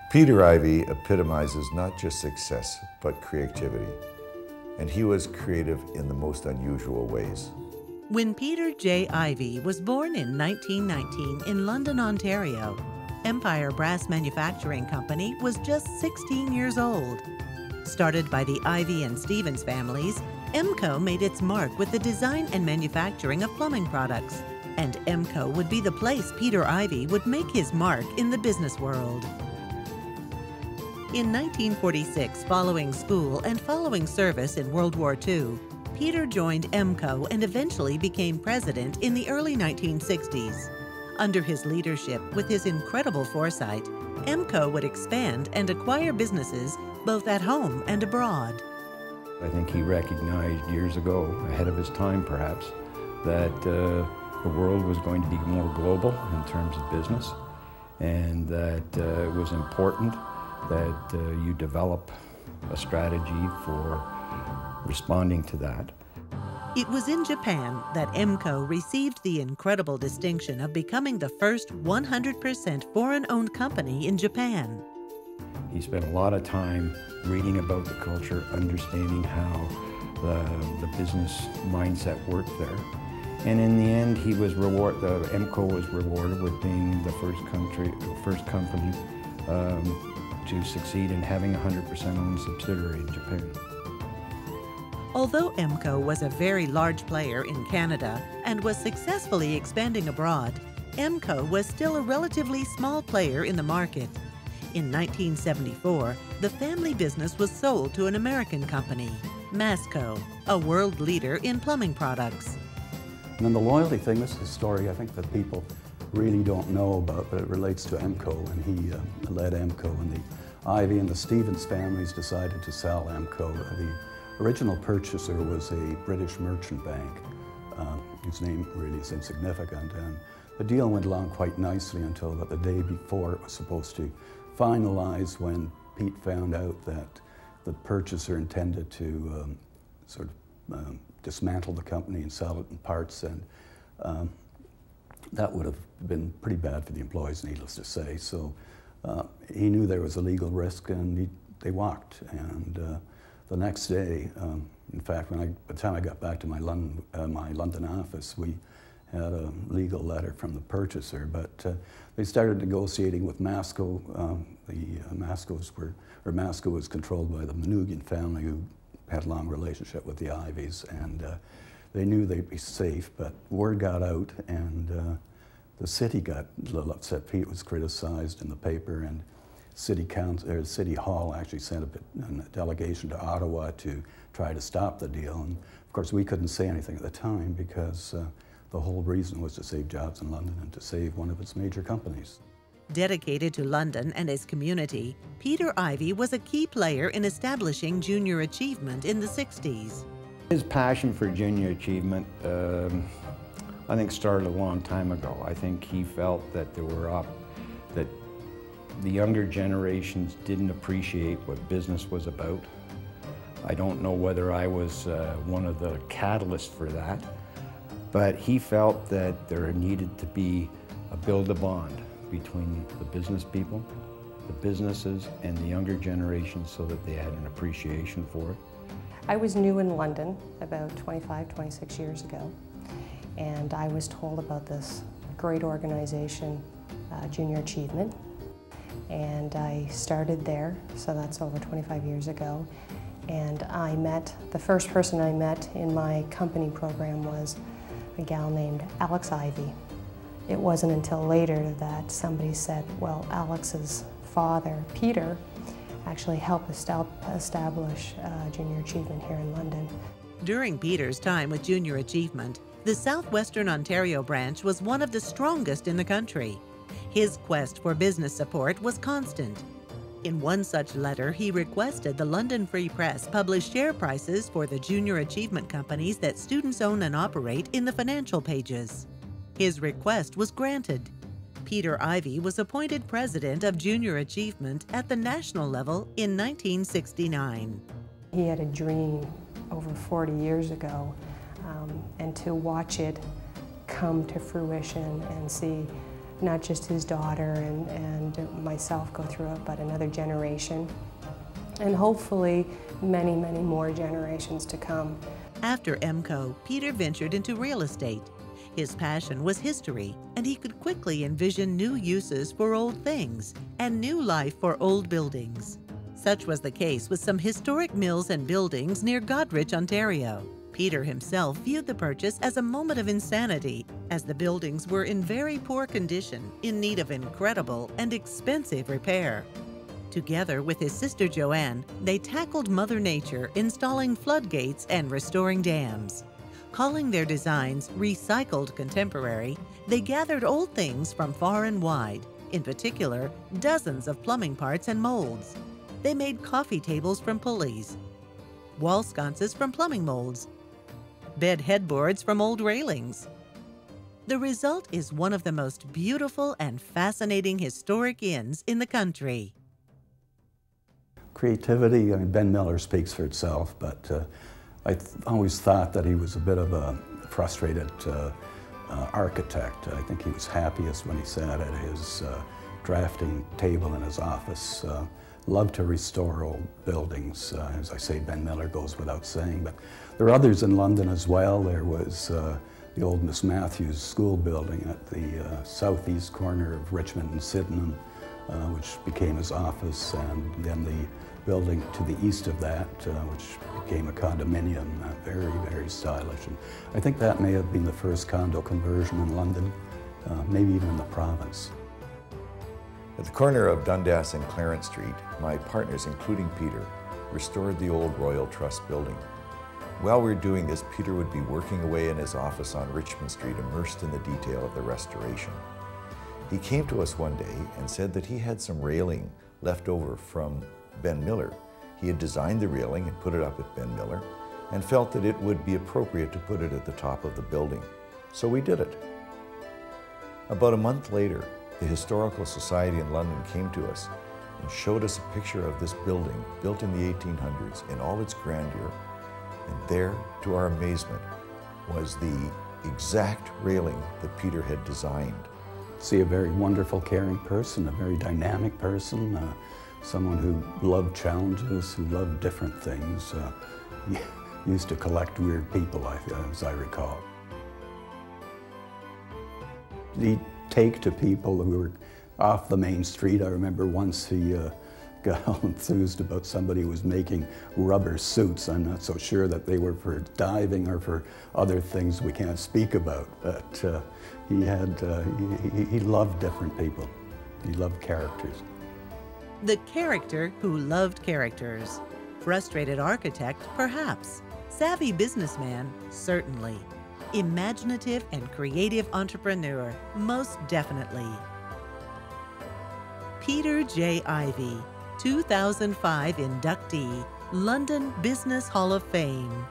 Peter Ivey epitomizes not just success, but creativity. And he was creative in the most unusual ways. When Peter J. Ivey was born in 1919 in London, Ontario, Empire Brass Manufacturing Company was just 16 years old. Started by the Ivey and Stevens families, EMCO made its mark with the design and manufacturing of plumbing products. And EMCO would be the place Peter Ivey would make his mark in the business world. In 1946, following school and following service in World War II, Peter joined EMCO and eventually became president in the early 1960s. Under his leadership, with his incredible foresight, EMCO would expand and acquire businesses both at home and abroad. I think he recognized years ago, ahead of his time perhaps, that the world was going to be more global in terms of business, and that it was important that you develop a strategy for responding to that. It was in Japan that EMCO received the incredible distinction of becoming the first 100% foreign-owned company in Japan. He spent a lot of time reading about the culture, understanding how the business mindset worked there. And in the end, EMCO was rewarded with being the first company to succeed in having a 100% owned subsidiary in Japan. Although EMCO was a very large player in Canada and was successfully expanding abroad, EMCO was still a relatively small player in the market. In 1974, the family business was sold to an American company, Masco, a world leader in plumbing products. And then the loyalty thing, this is a story I think that people really don't know about, but it relates to EMCO, and he led EMCO, and the Ivey and the Stevens families decided to sell EMCO. The original purchaser was a British merchant bank, whose name really is insignificant, and the deal went along quite nicely until about the day before it was supposed to finalize, when Pete found out that the purchaser intended to dismantle the company and sell it in parts, and that would have been pretty bad for the employees, needless to say. So he knew there was a legal risk, and they walked. And the next day, in fact, by the time I got back to my London office, we had a legal letter from the purchaser, but they started negotiating with Masco. Masco was controlled by the Manoogian family, who had a long relationship with the Iveys, and they knew they'd be safe, but word got out, and the city got a little upset. Pete was criticized in the paper, and City Hall actually sent a delegation to Ottawa to try to stop the deal. And of course, we couldn't say anything at the time, because the whole reason was to save jobs in London and to save one of its major companies. Dedicated to London and its community, Peter Ivey was a key player in establishing junior achievement in the 60s. His passion for junior achievement, I think, started a long time ago. I think he felt that that the younger generations didn't appreciate what business was about. I don't know whether I was one of the catalysts for that, but he felt that there needed to be build a bond between the business people, the businesses, and the younger generations, so that they had an appreciation for it. I was new in London about 25, 26 years ago, and I was told about this great organization, Junior Achievement, and I started there, so that's over 25 years ago. And the first person I met in my company program was a gal named Alex Ivey. It wasn't until later that somebody said, well, Alex's father, Peter, actually helped establish Junior Achievement here in London. During Peter's time with Junior Achievement, the Southwestern Ontario branch was one of the strongest in the country. His quest for business support was constant. In one such letter, he requested the London Free Press publish share prices for the junior achievement companies that students own and operate in the financial pages. His request was granted. Peter Ivey was appointed president of Junior Achievement at the national level in 1969. He had a dream over 40 years ago, and to watch it come to fruition and see not just his daughter and myself go through it, but another generation, and hopefully many, many more generations to come. After EMCO, Peter ventured into real estate. His passion was history, and he could quickly envision new uses for old things and new life for old buildings. Such was the case with some historic mills and buildings near Goderich, Ontario. Peter himself viewed the purchase as a moment of insanity, as the buildings were in very poor condition, in need of incredible and expensive repair. Together with his sister Joanne, they tackled Mother Nature, installing floodgates and restoring dams. Calling their designs recycled contemporary, they gathered old things from far and wide, in particular, dozens of plumbing parts and molds. They made coffee tables from pulleys, wall sconces from plumbing molds, bed headboards from old railings. The result is one of the most beautiful and fascinating historic inns in the country. Creativity, I mean, Ben Miller speaks for itself, but I always thought that he was a bit of a frustrated architect. I think he was happiest when he sat at his drafting table in his office. Loved to restore old buildings. As I say, Ben Miller goes without saying, but there are others in London as well. There was the old Miss Matthews school building at the southeast corner of Richmond and Sydenham, which became his office, and then the building to the east of that, which became a condominium, very, very stylish. And I think that may have been the first condo conversion in London, maybe even in the province. At the corner of Dundas and Clarence Street, my partners, including Peter, restored the old Royal Trust building. While we were doing this, Peter would be working away in his office on Richmond Street, immersed in the detail of the restoration. He came to us one day and said that he had some railing left over from Ben Miller. He had designed the railing and put it up at Ben Miller and felt that it would be appropriate to put it at the top of the building. So we did it. About a month later, the Historical Society in London came to us and showed us a picture of this building built in the 1800s in all its grandeur. And there, to our amazement, was the exact railing that Peter had designed. See a very wonderful, caring person, a very dynamic person, someone who loved challenges, who loved different things. He used to collect weird people, as I recall. He'd take to people who were off the main street. I remember once he got all enthused about somebody who was making rubber suits. I'm not so sure that they were for diving or for other things we can't speak about, but he loved different people. He loved characters. The character who loved characters. Frustrated architect, perhaps. Savvy businessman, certainly. Imaginative and creative entrepreneur, most definitely. Peter J. Ivey, 2005 inductee, London Business Hall of Fame.